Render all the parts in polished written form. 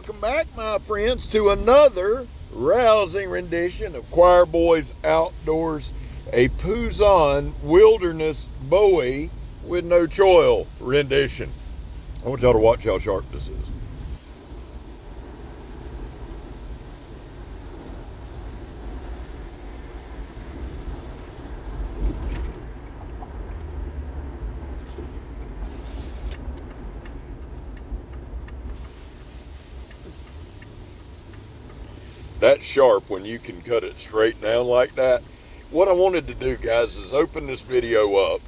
welcome back, my friends, to another rousing rendition of Choir Boys Outdoors, a Puzon Wilderness Bowie with no choil rendition. I want y'all to watch how sharp this is. That's sharp when you can cut it straight down like that. What I wanted to do, guys, is open this video up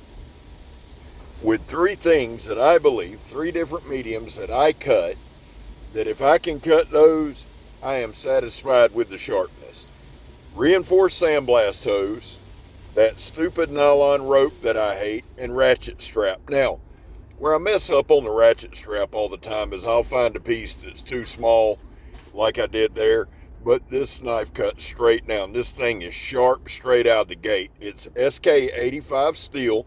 with three things that I believe, three different mediums that I cut, that if I can cut those, I am satisfied with the sharpness. Reinforced sandblast hose, that stupid nylon rope that I hate, and ratchet strap. Now, where I mess up on the ratchet strap all the time is I'll find a piece that's too small, like I did there. But this knife cuts straight down. This thing is sharp straight out the gate. It's SK85 steel,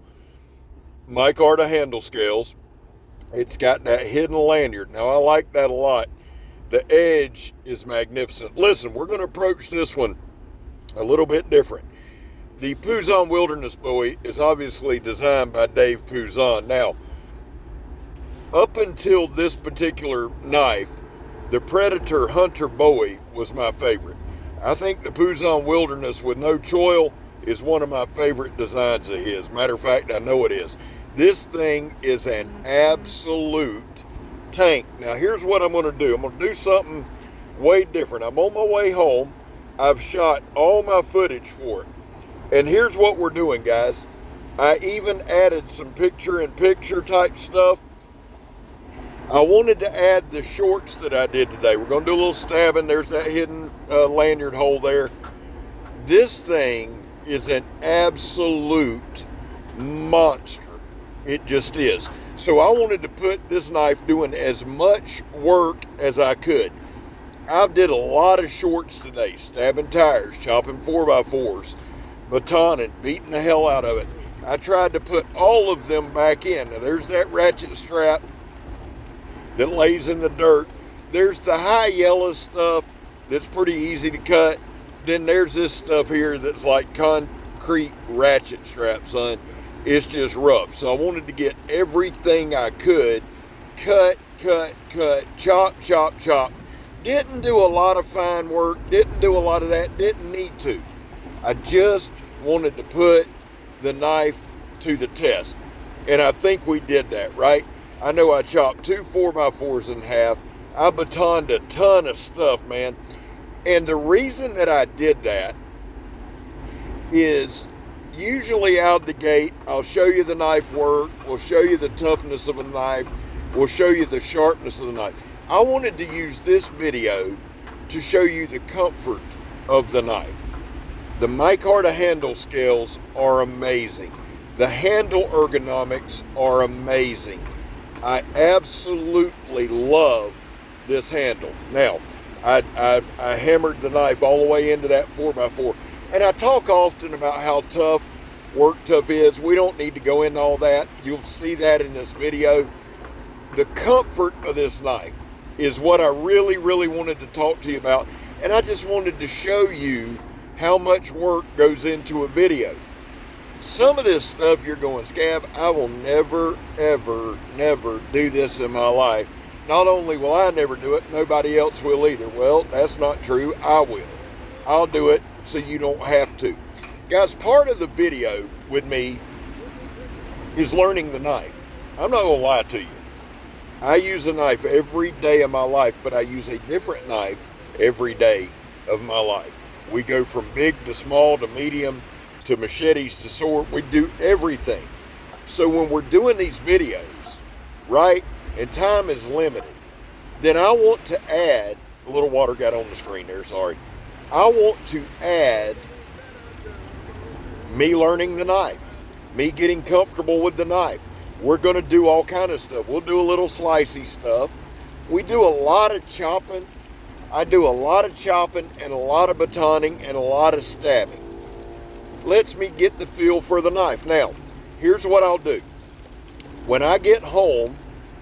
micarta handle scales. It's got that hidden lanyard. Now, I like that a lot. The edge is magnificent. Listen, we're going to approach this one a little bit different. The Puzon Wilderness Bowie is obviously designed by Dave Puzon. Now, up until this particular knife, the Predator Hunter Bowie was my favorite. I think the Puzon Wilderness with no choil is one of my favorite designs of his. Matter of fact, I know it is. This thing is an absolute tank. Now, here's what I'm going to do. I'm going to do something way different. I'm on my way home. I've shot all my footage for it. And here's what we're doing, guys. I even added some picture-in-picture type stuff. I wanted to add the shorts that I did today. We're going to do a little stabbing. There's that hidden lanyard hole there. This thing is an absolute monster. It just is. So I wanted to put this knife doing as much work as I could. I did a lot of shorts today, stabbing tires, chopping 4x4s, batoning, beating the hell out of it. I tried to put all of them back in. Now there's that ratchet strap that lays in the dirt. There's the high yellow stuff that's pretty easy to cut. Then there's this stuff here that's like concrete ratchet strap, son. It's just rough. So I wanted to get everything I could. Cut, chop. Didn't do a lot of fine work. Didn't do a lot of that. Didn't need to. I just wanted to put the knife to the test. And I think we did that, right? I know I chopped 2 4x4s in half. I batoned a ton of stuff, man. And the reason that I did that is usually out the gate, I'll show you the knife work. We'll show you the toughness of a knife. We'll show you the sharpness of the knife. I wanted to use this video to show you the comfort of the knife. The micarta handle scales are amazing. The handle ergonomics are amazing. I absolutely love this handle. Now, I hammered the knife all the way into that 4x4. And I talk often about how tough work Tuff is. We don't need to go into all that. You'll see that in this video. The comfort of this knife is what I really wanted to talk to you about. And I just wanted to show you how much work goes into a video. Some of this stuff you're going, Scab, I will never do this in my life. Not only will I never do it, nobody else will either. Well, that's not true. I will. I'll do it so you don't have to. Guys, part of the video with me is learning the knife. I'm not going to lie to you. I use a knife every day of my life, but I use a different knife every day of my life. We go from big to small to medium to machetes to sword. We do everything. So when we're doing these videos, right, and time is limited, then I want to add, a little water got on the screen there, sorry. I want to add me learning the knife, me getting comfortable with the knife. We're going to do all kind of stuff. We'll do a little slicey stuff. We do a lot of chopping. I do a lot of chopping and a lot of batoning and a lot of stabbing. Lets me get the feel for the knife. Now, here's what I'll do. When I get home,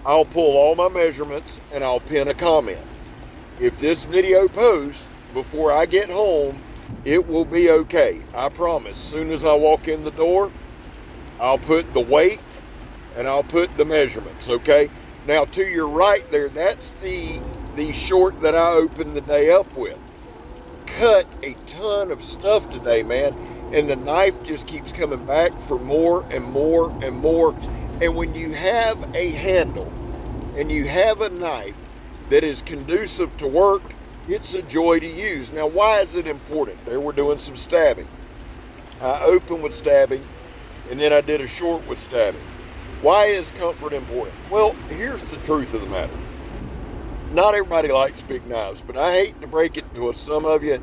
I'll pull all my measurements and I'll pin a comment. if this video posts before I get home, it will be okay. I promise. As soon as I walk in the door, I'll put the weight and I'll put the measurements, okay? Now, to your right there, that's the short that I opened the day up with. Cut a ton of stuff today, man, and the knife just keeps coming back for more and more and more. And when you have a handle and you have a knife that is conducive to work, it's a joy to use. Now, why is it important? There we're doing some stabbing. I opened with stabbing, and then I did a short with stabbing. Why is comfort important? Well, here's the truth of the matter. Not everybody likes big knives, but I hate to break it to some of you.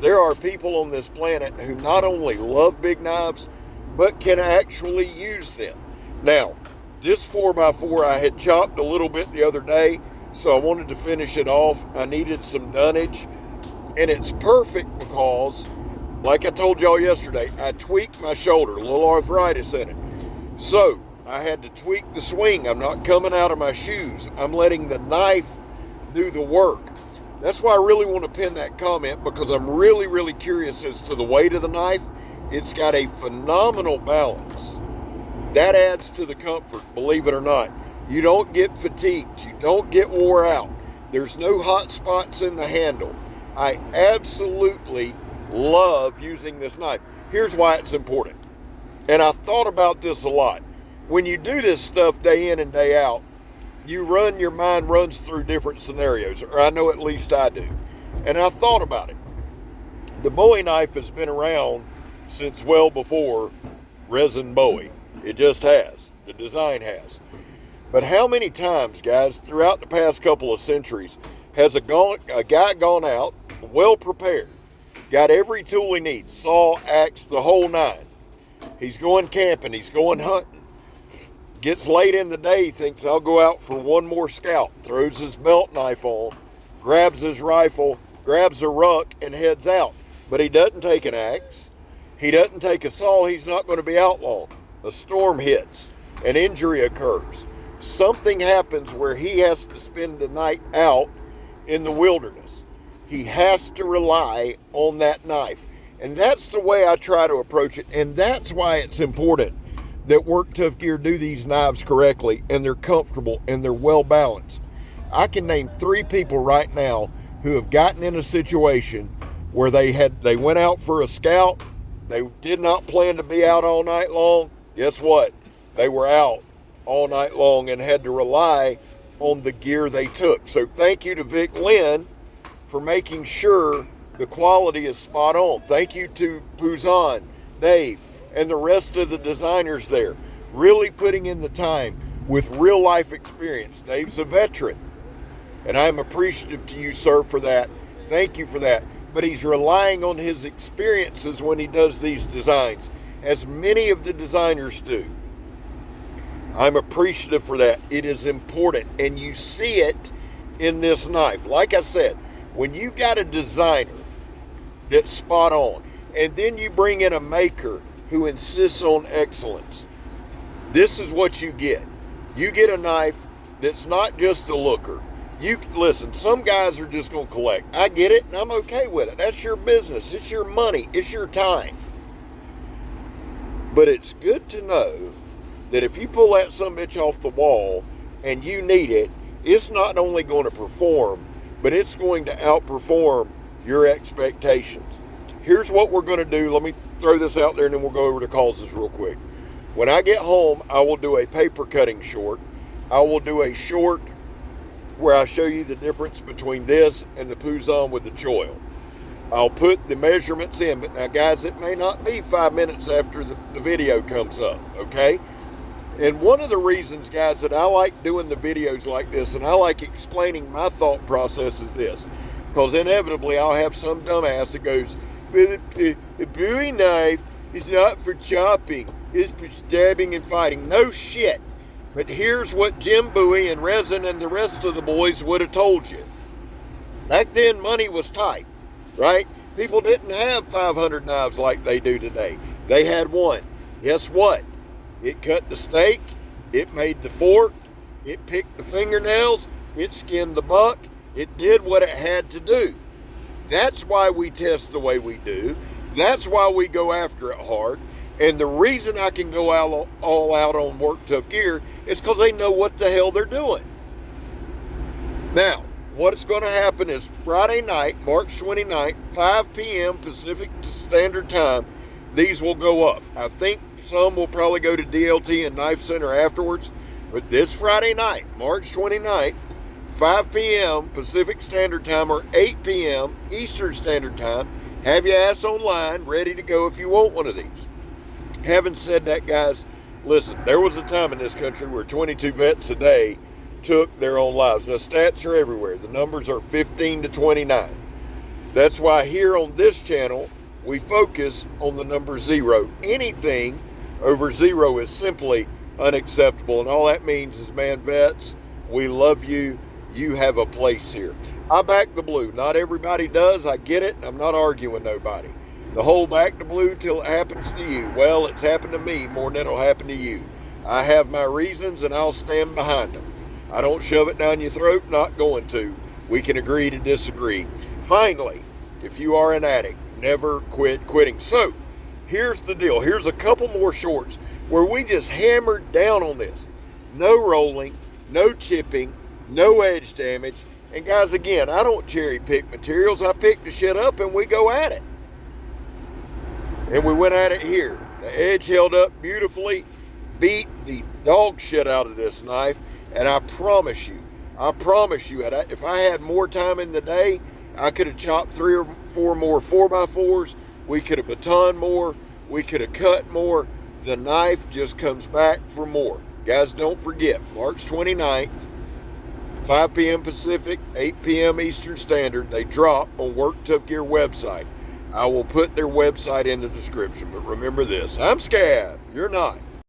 There are people on this planet who not only love big knives, but can actually use them. Now, this 4x4 I had chopped a little bit the other day, so I wanted to finish it off. I needed some dunnage, and it's perfect because, like I told y'all yesterday, I tweaked my shoulder, a little arthritis in it. So I had to tweak the swing. I'm not coming out of my shoes. I'm letting the knife do the work. That's why I really want to pin that comment, because I'm really, really curious as to the weight of the knife. It's got a phenomenal balance. That adds to the comfort, believe it or not. You don't get fatigued. You don't get wore out. There's no hot spots in the handle. I absolutely love using this knife. Here's why it's important. And I thought about this a lot. When you do this stuff day in and day out, your mind runs through different scenarios, or I know at least I do. And I thought about it. The Bowie knife has been around since well before resin Bowie. It just has. The design has. But how many times, guys, throughout the past couple of centuries, has a guy gone out, well prepared, got every tool he needs, saw, axe, the whole nine. He's going camping, he's going hunting. Gets late in the day, thinks I'll go out for one more scout, throws his belt knife on, grabs his rifle, grabs a ruck, and heads out. But he doesn't take an axe. He doesn't take a saw. He's not going to be out long. A storm hits. An injury occurs. Something happens where he has to spend the night out in the wilderness. He has to rely on that knife. And that's the way I try to approach it. And that's why it's important that Work Tough Gear do these knives correctly, and they're comfortable and they're well balanced. I can name 3 people right now who have gotten in a situation where they went out for a scout. They did not plan to be out all night long. Guess what? They were out all night long and had to rely on the gear they took. So thank you to Vic Lynn for making sure the quality is spot on. Thank you to Puzon, Dave, and the rest of the designers there, really putting in the time with real life experience. Dave's a veteran, and I'm appreciative to you, sir, for that. Thank you for that. But he's relying on his experiences when he does these designs, as many of the designers do. I'm appreciative for that. It is important, and you see it in this knife. Like I said, when you got a designer that's spot on, and then you bring in a maker who insists on excellence, this is what you get. You get a knife that's not just a looker. You listen, some guys are just going to collect. I get it, and I'm okay with it. That's your business. It's your money. It's your time. But it's good to know that if you pull that sumbitch off the wall and you need it, it's not only going to perform, but it's going to outperform your expectations. Here's what we're going to do. Let me throw this out there, and then we'll go over to causes real quick. When I get home, I will do a paper cutting short. I will do a short where I show you the difference between this and the Puzon with the choil. I'll put the measurements in, but now guys, it may not be 5 minutes after the video comes up, okay? And one of the reasons, guys, that I like doing the videos like this and I like explaining my thought process is this, because inevitably I'll have some dumbass that goes, a Bowie knife is not for chopping, it's for stabbing and fighting. No shit. But here's what Jim Bowie and Resin and the rest of the boys would have told you. Back then, money was tight, right? People didn't have 500 knives like they do today. They had one. Guess what? It cut the steak, it made the fork, it picked the fingernails, it skinned the buck, It did what it had to do. That's why we test the way we do. That's why we go after it hard. And the reason I can go all out on Work Tough Gear is because they know what the hell they're doing. Now, what's going to happen is Friday night, March 29th, 5 p.m. Pacific Standard Time, these will go up. I think some will probably go to DLT and Knife Center afterwards. But this Friday night, March 29th, 5 p.m. Pacific Standard Time or 8 p.m. Eastern Standard Time, have your ass online ready to go if you want one of these. Having said that, guys, listen, there was a time in this country where 22 vets a day took their own lives. Now, stats are everywhere. The numbers are 15 to 29. That's why here on this channel, we focus on the number 0. Anything over 0 is simply unacceptable. And all that means is, man, vets, we love you. You have a place here. I back the blue. Not everybody does. I get it. I'm not arguing nobody. The whole back the blue till it happens to you. Well, it's happened to me more than it'll happen to you. I have my reasons and I'll stand behind them. I don't shove it down your throat. Not going to. We can agree to disagree. Finally, if you are an addict, never quit quitting. So, here's the deal. Here's a couple more shorts where we just hammered down on this. No rolling, no chipping, no edge damage. And guys, again, I don't cherry pick materials. I pick the shit up and we go at it. And we went at it here. The edge held up beautifully, beat the dog shit out of this knife. And I promise you, if I had more time in the day, I could have chopped 3 or 4 more 4x4s. We could have batoned more. We could have cut more. The knife just comes back for more. Guys, don't forget, March 29th, 5 p.m. Pacific, 8 p.m. Eastern Standard, they drop on Work Tough Gear website. I will put their website in the description. But remember this, I'm scared. You're not.